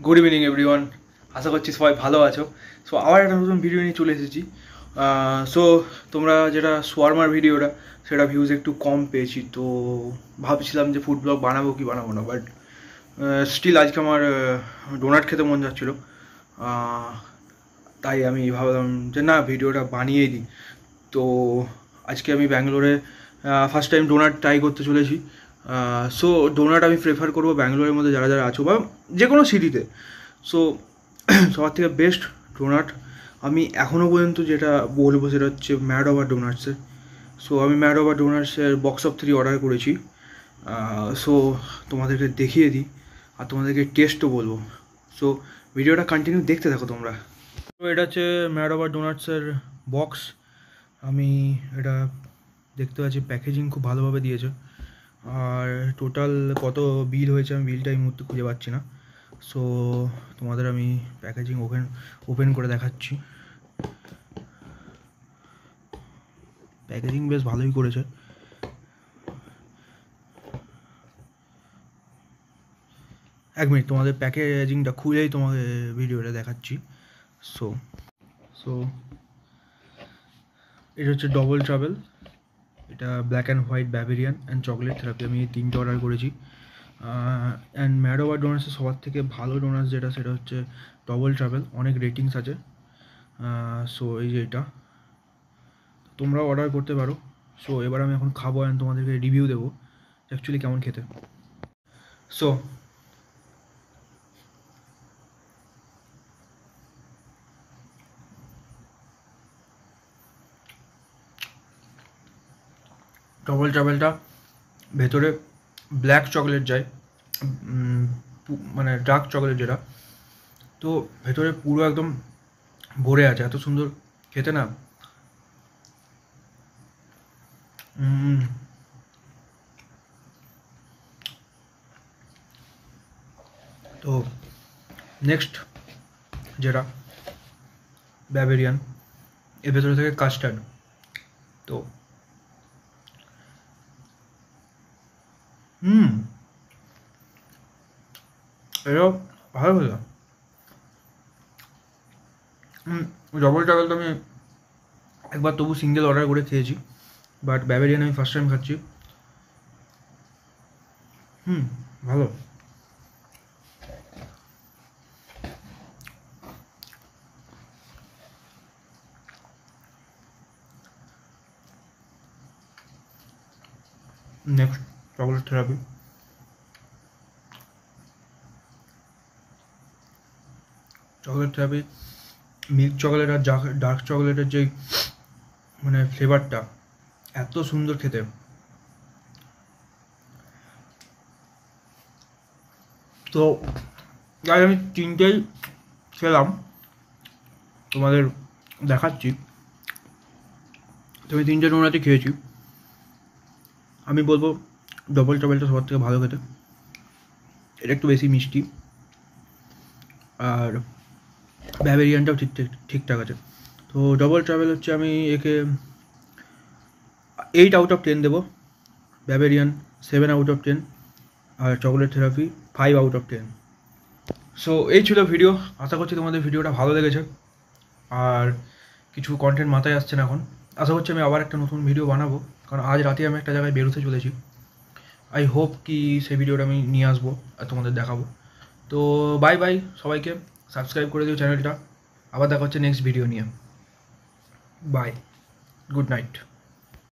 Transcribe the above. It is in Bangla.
গুড ইভিনিং এভরিওয়ান, আশা করছি সবাই ভালো আছো। সো আবার একটা নতুন ভিডিও নিয়ে চলে এসেছি। সো তোমরা যেটা সোয়ারমার ভিডিওটা সেটা ভিউজ একটু কম পেয়েছি, তো ভাবছিলাম যে ফুড ব্লগ বানাবো কি বানাবো না, বাট স্টিল আজকে আমার ডোনাট খেতে মন যাচ্ছিলো। তাই আমি ভাবলাম যে না, ভিডিওটা বানিয়েই দিই। তো আজকে আমি ব্যাঙ্গালোরে ফার্স্ট টাইম ডোনাট ট্রাই করতে চলেছি। সো ডোনাট আমি প্রেফার করবো ব্যাঙ্গালোরের মধ্যে যারা যারা আছো বা যে কোনো সিটিতে। সো সবার থেকে বেস্ট ডোনাট আমি এখনও পর্যন্ত যেটা বলবো সেটা হচ্ছে ম্যাড ওভার ডোনাটসের। সো আমি ম্যাড ওভার ডোনাটসের বক্স অফ 3 অর্ডার করেছি। সো তোমাদেরকে দেখিয়ে দিই আর তোমাদেরকে টেস্টও বলবো। সো ভিডিওটা কন্টিনিউ দেখতে থাকো তোমরা। তো এটা হচ্ছে ম্যাড ওভার ডোনাটসের বক্স। আমি এটা দেখতে পাচ্ছি প্যাকেজিং খুব ভালোভাবে দিয়েছে। আর টোটাল কত বিল হয়েছে আমি বিলটা এই মুহূর্তে খুঁজে পাচ্ছি না। সো তোমাদের আমি প্যাকেজিং ওপেন করে দেখাচ্ছি। প্যাকেজিং বেশ ভালোই করেছে। এক মিনিট, তোমাদের প্যাকেজিংটা খুলেই তোমাকে ভিডিওটা দেখাচ্ছি। সো সো এটা হচ্ছে ডবল ট্রাভেল, এটা black and white Bavarian and chocolate therapy. আমি এই 3টে অর্ডার করেছি। অ্যান্ড ম্যাড ওভার ডোনাটসের সবার থেকে ভালো ডোনাটস যেটা সেটা হচ্ছে ডবল ট্রাভেল, অনেক রেটিংস আছে। সো এই যে এটা তোমরাও অর্ডার করতে পারো। সো এবার আমি এখন খাবো অ্যান্ড তোমাদেরকে রিভিউ দেবো অ্যাকচুয়ালি কেমন খেতে। সো ডবল ট্রাভেলটা ভেতরে ব্ল্যাক চকলেট যায়, মানে ডার্ক চকলেট যেটা, তো ভেতরে পুরো একদম ভরে আছে, এত সুন্দর খেতে না। তো নেক্সট যেটা ব্যাভেরিয়ান, এর ভেতরে থেকে কাস্টার্ড, তো এটাও ভালো হলো। ডবল ট্রাভেল তো আমি একবার তবু সিঙ্গেল অর্ডার করে খেয়েছি, বাট ব্যাভেরিয়ান আমি ফার্স্ট টাইম খাচ্ছি। ভালো। Next chocolate therapy, milk chocolate আর ডার্ক চকলেটের যে মানে ফ্লেভারটা এত সুন্দর খেতে। তো আজ আমি 3টেই খেলাম, তোমাদের দেখাচ্ছি। তো আমি 3টে ডোনাটই খেয়েছি। আমি বলবো ডবল ট্রাভেলটা সবার থেকে ভালো খেতে, এটা একটু বেশি মিষ্টি, আর ব্যাভেরিয়ানটাও ঠিকঠাক আছে। তো ডবল ট্রাভেল হচ্ছে আমি একে 8 আউট অফ 10 দেবো, ব্যাভেরিয়ান 7 আউট অফ 10, আর chocolate therapy 5 out of 10। So এই ছিল ভিডিও, আশা করছি তোমাদের ভিডিওটা ভালো লেগেছে। আর কিছু কন্টেন্ট মাথায় আসছে না এখন, আশা করছি আমি আবার একটা নতুন ভিডিও বানাবো, কারণ আজ রাতে আমি একটা জায়গায় বেরোতে চলেছি। আই হোপ কি সেই ভিডিওটা আমি নিয়ে আসবো আর তোমাদের দেখাবো। তো বাই বাই সবাইকে, সাবস্ক্রাইব করে দিও চ্যানেলটা। আবার দেখা হচ্ছে নেক্সট ভিডিও নিয়ে। Bye, good night.